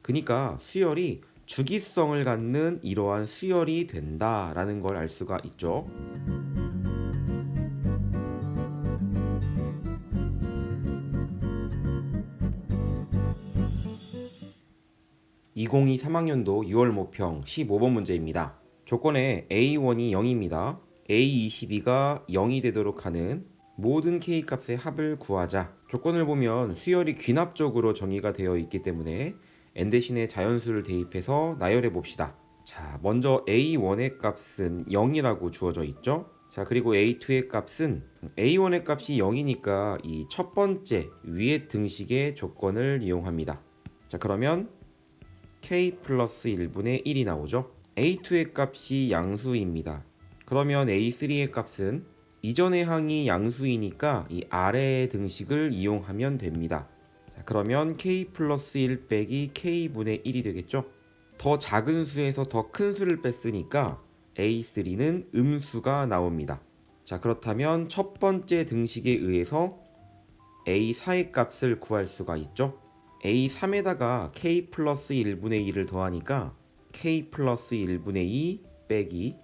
그러니까 수열이 주기성을 갖는 이러한 수열이 된다라는 걸 알 수가 있죠. 2023 3학년도 6월 모평 15번 문제입니다. 조건에 A1이 0입니다. A22가 0이 되도록 하는 모든 K값의 합을 구하자. 조건을 보면 수열이 귀납적으로 정의가 되어 있기 때문에 n 대신에 자연수를 대입해서 나열해 봅시다. 자, 먼저 A1의 값은 0이라고 주어져 있죠. 자, 그리고 A2의 값은 A1의 값이 0이니까 이 첫 번째 위의 등식의 조건을 이용합니다. 자, 그러면 k 플러스 1분의 1이 나오죠. A2의 값이 양수입니다. 그러면 A3의 값은 이전의 항이 양수이니까 이 아래의 등식을 이용하면 됩니다. 자, 그러면 k 플러스 1 빼기 k분의 1이 되겠죠. 더 작은 수에서 더 큰 수를 뺐으니까 A3는 음수가 나옵니다. 자, 그렇다면 첫 번째 등식에 의해서 A4의 값을 구할 수가 있죠. A3에다가 k 플러스 1분의 2를 더하니까 k 플러스 1분의 2 빼기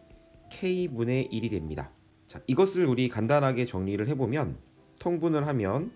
k분의 1이 됩니다. 자, 이것을 우리 간단하게 정리를 해보면 통분을 하면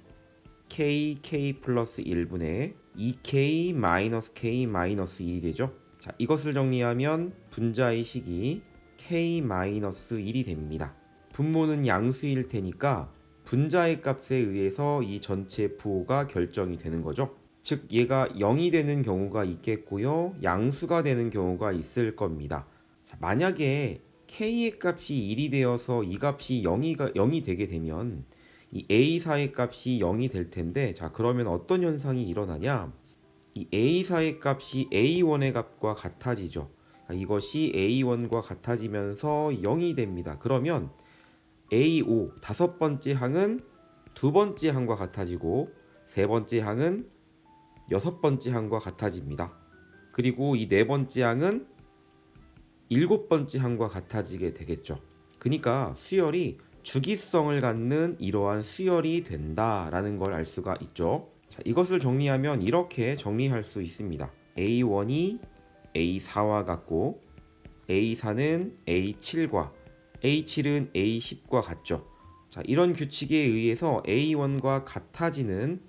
k 플러스 1분의 2k 마이너스 k 마이너스 1이 되죠. 자, 이것을 정리하면 분자의 식이 k 마이너스 1이 됩니다. 분모는 양수일 테니까 분자의 값에 의해서 이 전체 부호가 결정이 되는 거죠. 즉 얘가 0이 되는 경우가 있겠고요, 양수가 되는 경우가 있을 겁니다. 자, 만약에 k의 값이 1이 되어서 이 값이 0이 되게 되면 이 a4의 값이 0이 될 텐데, 자 그러면 어떤 현상이 일어나냐, 이 a4의 값이 a1의 값과 같아지죠. 그러니까 이것이 a1과 같아지면서 0이 됩니다. 그러면 a5 다섯 번째 항은 두 번째 항과 같아지고 세 번째 항은 여섯 번째 항과 같아집니다. 그리고 이 네 번째 항은 일곱 번째 항과 같아지게 되겠죠. 그러니까 수열이 주기성을 갖는 이러한 수열이 된다라는 걸 알 수가 있죠. 자, 이것을 정리하면 이렇게 정리할 수 있습니다. A1이 A4와 같고 A4는 A7과 A7은 A10과 같죠. 자, 이런 규칙에 의해서 A1과 같아지는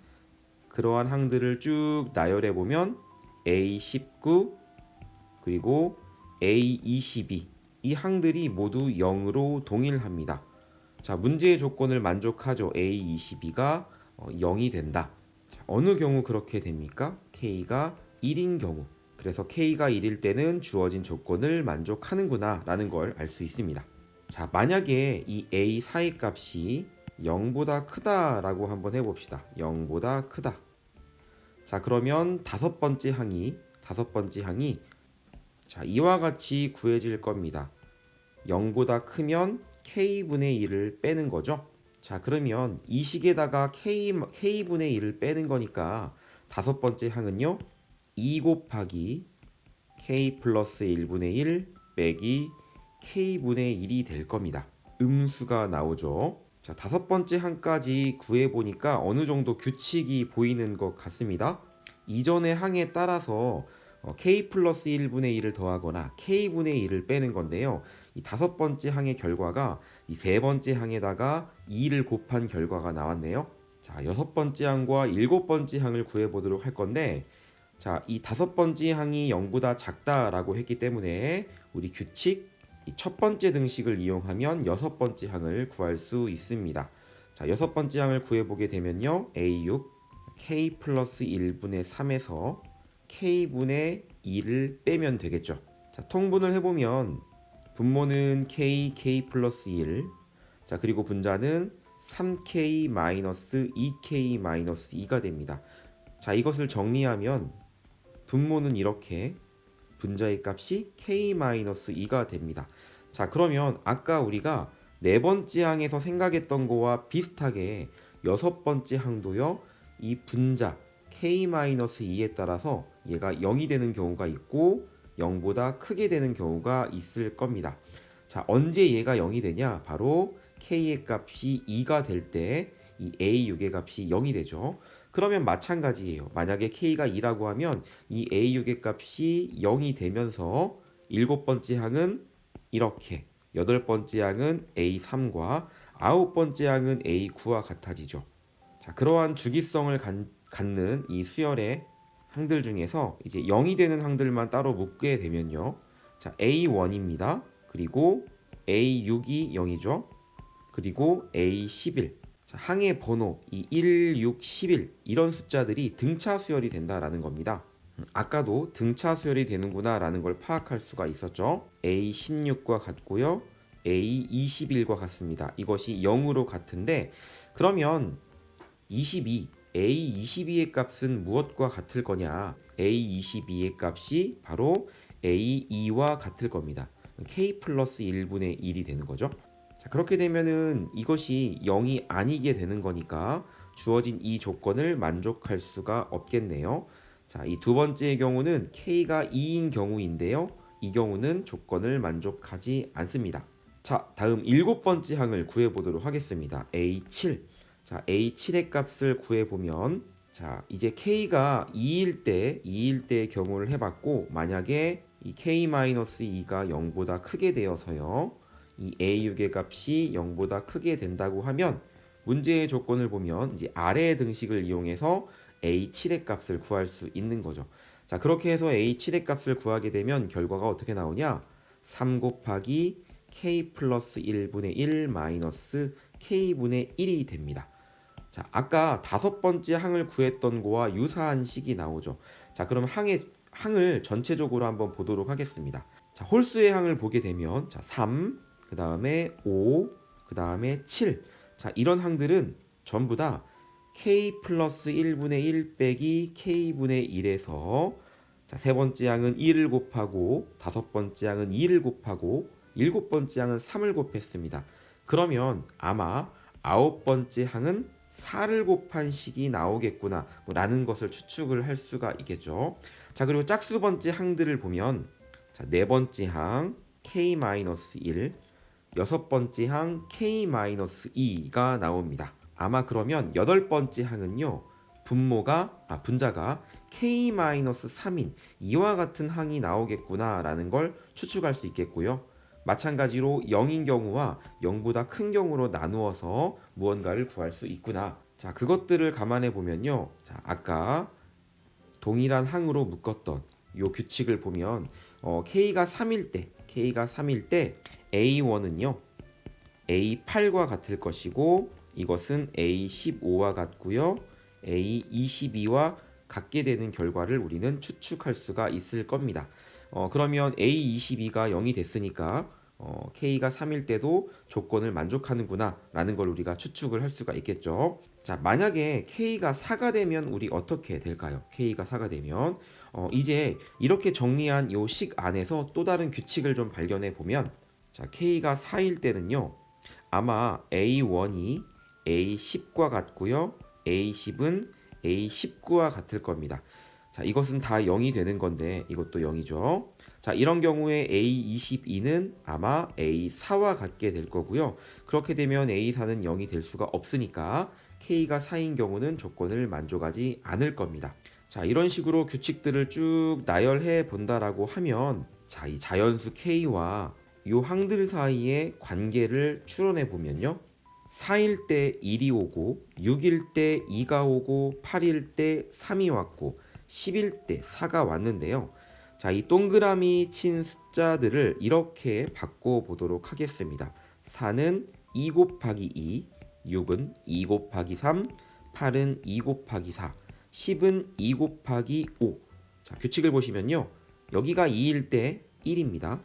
그러한 항들을 쭉 나열해 보면 A19 그리고 A22 이 항들이 모두 0으로 동일합니다. 자, 문제의 조건을 만족하죠. A22가 0이 된다. 자, 어느 경우 그렇게 됩니까? K가 1인 경우. 그래서 K가 1일 때는 주어진 조건을 만족하는구나 라는 걸 알 수 있습니다. 자, 만약에 이 A4의 값이 0보다 크다라고 한번 해봅시다. 0보다 크다. 자, 그러면 다섯 번째 항이 자, 이와 같이 구해질 겁니다. 0보다 크면 k분의 1을 빼는 거죠. 자, 그러면 이 식에다가 k분의 1을 빼는 거니까 다섯 번째 항은요 2 곱하기 k 플러스 1분의 1 빼기 k분의 1이 될 겁니다. 음수가 나오죠. 자, 다섯 번째 항까지 구해보니까 어느 정도 규칙이 보이는 것 같습니다. 이전의 항에 따라서 k 플러스 1분의 1을 더하거나 k분의 1을 빼는 건데요. 이 다섯 번째 항의 결과가 이 세 번째 항에다가 2를 곱한 결과가 나왔네요. 자, 여섯 번째 항과 일곱 번째 항을 구해보도록 할 건데, 자, 이 다섯 번째 항이 0보다 작다라고 했기 때문에 우리 규칙 이 첫 번째 등식을 이용하면 여섯 번째 항을 구할 수 있습니다. 자, 여섯 번째 항을 구해보게 되면요, A6 k 플러스 1분의 3에서 k분의 2를 빼면 되겠죠. 자, 통분을 해보면 분모는 k 플러스 1, 자 그리고 분자는 3k 마이너스 2k 마이너스 2가 됩니다. 자, 이것을 정리하면 분모는 이렇게, 분자의 값이 k-2가 됩니다. 자, 그러면 아까 우리가 네 번째 항에서 생각했던 거와 비슷하게 여섯 번째 항도요, 이 분자 k-2에 따라서 얘가 0이 되는 경우가 있고 0보다 크게 되는 경우가 있을 겁니다. 자, 언제 얘가 0이 되냐? 바로 k의 값이 2가 될 때 이 a6의 값이 0이 되죠. 그러면 마찬가지예요. 만약에 K가 2라고 하면 이 A6의 값이 0이 되면서 일곱 번째 항은 이렇게, 여덟 번째 항은 A3과 아홉 번째 항은 A9와 같아지죠. 자, 그러한 주기성을 갖는 이 수열의 항들 중에서 이제 0이 되는 항들만 따로 묶게 되면요. 자, A1입니다. 그리고 A6이 0이죠. 그리고 A11. 자, 항의 번호 이 1, 6, 11 이런 숫자들이 등차 수열이 된다라는 겁니다. 아까도 등차 수열이 되는구나 라는 걸 파악할 수가 있었죠. A16과 같고요. A21과 같습니다. 이것이 0으로 같은데 그러면 22, A22의 값은 무엇과 같을 거냐? A22의 값이 바로 A2와 같을 겁니다. K 플러스 1분의 1이 되는 거죠. 자, 그렇게 되면은 이것이 0이 아니게 되는 거니까 주어진 이 조건을 만족할 수가 없겠네요. 자, 이 두 번째의 경우는 K가 2인 경우인데요. 이 경우는 조건을 만족하지 않습니다. 자, 다음 일곱 번째 항을 구해보도록 하겠습니다. A7. 자, A7의 값을 구해보면 자, 이제 K가 2일 때의 경우를 해봤고 만약에 이 K-2가 0보다 크게 되어서요. 이 A6의 값이 0보다 크게 된다고 하면 문제의 조건을 보면 이제 아래의 등식을 이용해서 A7의 값을 구할 수 있는 거죠. 자, 그렇게 해서 A7의 값을 구하게 되면 결과가 어떻게 나오냐? 3 곱하기 K 플러스 1분의 1 마이너스 K분의 1이 됩니다. 자, 아까 다섯 번째 항을 구했던 거와 유사한 식이 나오죠. 자, 그럼 항을 전체적으로 한번 보도록 하겠습니다. 자, 홀수의 항을 보게 되면 자, 3, 그 다음에 5, 그 다음에 7. 자, 이런 항들은 전부 다 K 플러스 1분의 1 빼기 K분의 1에서 자, 세 번째 항은 1을 곱하고 다섯 번째 항은 2를 곱하고 일곱 번째 항은 3을 곱했습니다. 그러면 아마 아홉 번째 항은 4를 곱한 식이 나오겠구나 라는 것을 추측을 할 수가 있겠죠. 자, 그리고 짝수 번째 항들을 보면 자, 네 번째 항 K-1, 여섯 번째 항 K-2가 나옵니다. 아마 그러면 여덟 번째 항은요. 분자가 K-3인 이와 같은 항이 나오겠구나 라는 걸 추측할 수 있겠고요. 마찬가지로 0인 경우와 0보다 큰 경우로 나누어서 무언가를 구할 수 있구나. 자, 그것들을 감안해 보면요. 자, 아까 동일한 항으로 묶었던 요 규칙을 보면 K가 3일 때 A1은요. A8과 같을 것이고 이것은 A15와 같고요. A22와 같게 되는 결과를 우리는 추측할 수가 있을 겁니다. 그러면 A22가 0이 됐으니까 K가 3일 때도 조건을 만족하는구나 라는 걸 우리가 추측을 할 수가 있겠죠. 자, 만약에 K가 4가 되면 우리 어떻게 될까요? K가 4가 되면 이제 이렇게 정리한 요 식 안에서 또 다른 규칙을 좀 발견해 보면 자, K가 4일 때는요. 아마 A1이 A10과 같고요. A10은 A19와 같을 겁니다. 자, 이것은 다 0이 되는 건데 이것도 0이죠. 자, 이런 경우에 A22는 아마 A4와 같게 될 거고요. 그렇게 되면 A4는 0이 될 수가 없으니까 K가 4인 경우는 조건을 만족하지 않을 겁니다. 자, 이런 식으로 규칙들을 쭉 나열해 본다라고 하면 자, 이 자연수 K와 요 항들 사이의 관계를 추론해 보면요. 4일 때 1이 오고 6일 때 2가 오고 8일 때 3이 왔고 10일 때 4가 왔는데요. 자, 이 동그라미 친 숫자들을 이렇게 바꿔보도록 하겠습니다. 4는 2 곱하기 2, 6은 2 곱하기 3, 8은 2 곱하기 4, 10은 2 곱하기 5. 자, 규칙을 보시면요. 여기가 2일 때 1입니다.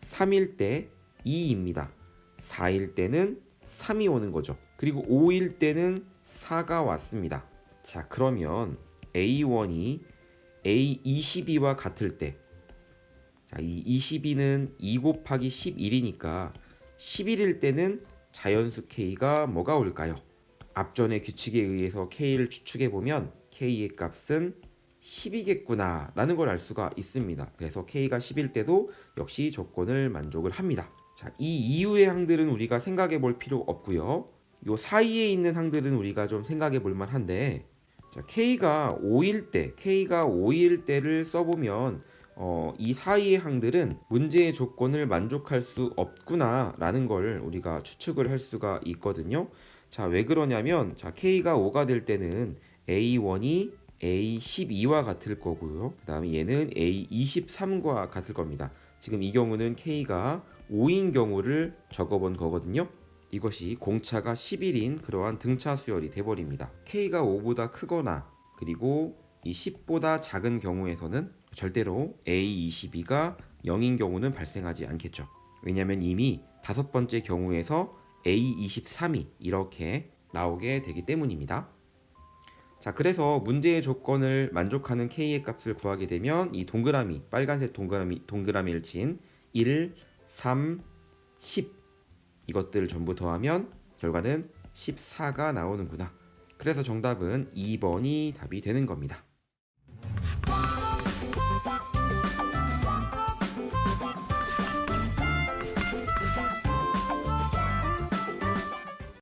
3일 때 2입니다. 4일 때는 3이 오는 거죠. 그리고 5일 때는 4가 왔습니다. 자, 그러면 A1이 A22와 같을 때 자, 이 22는 2 곱하기 11이니까 11일 때는 자연수 K가 뭐가 올까요? 앞전의 규칙에 의해서 K를 추측해 보면 K의 값은 10이겠구나 라는 걸 알 수가 있습니다. 그래서 K가 10일 때도 역시 조건을 만족을 합니다. 자, 이 이후의 항들은 우리가 생각해 볼 필요 없고요. 요 사이에 있는 항들은 우리가 좀 생각해 볼 만한데 자, K가 5일 때를 써보면 이 사이의 항들은 문제의 조건을 만족할 수 없구나라는 걸 우리가 추측을 할 수가 있거든요. 자, 왜 그러냐면 자, K가 5가 될 때는 A1이 A12와 같을 거고요. 그 다음에 얘는 A23과 같을 겁니다. 지금 이 경우는 K가 5인 경우를 적어본 거거든요. 이것이 공차가 10일인 그러한 등차 수열이 돼버립니다. K가 5보다 크거나 그리고 이 10보다 작은 경우에서는 절대로 A22가 0인 경우는 발생하지 않겠죠. 왜냐하면 이미 다섯 번째 경우에서 A23이 이렇게 나오게 되기 때문입니다. 자, 그래서 문제의 조건을 만족하는 K의 값을 구하게 되면 이 동그라미, 빨간색 동그라미를 친 1, 3, 10 이것들을 전부 더하면 결과는 14가 나오는구나. 그래서 정답은 2번이 답이 되는 겁니다.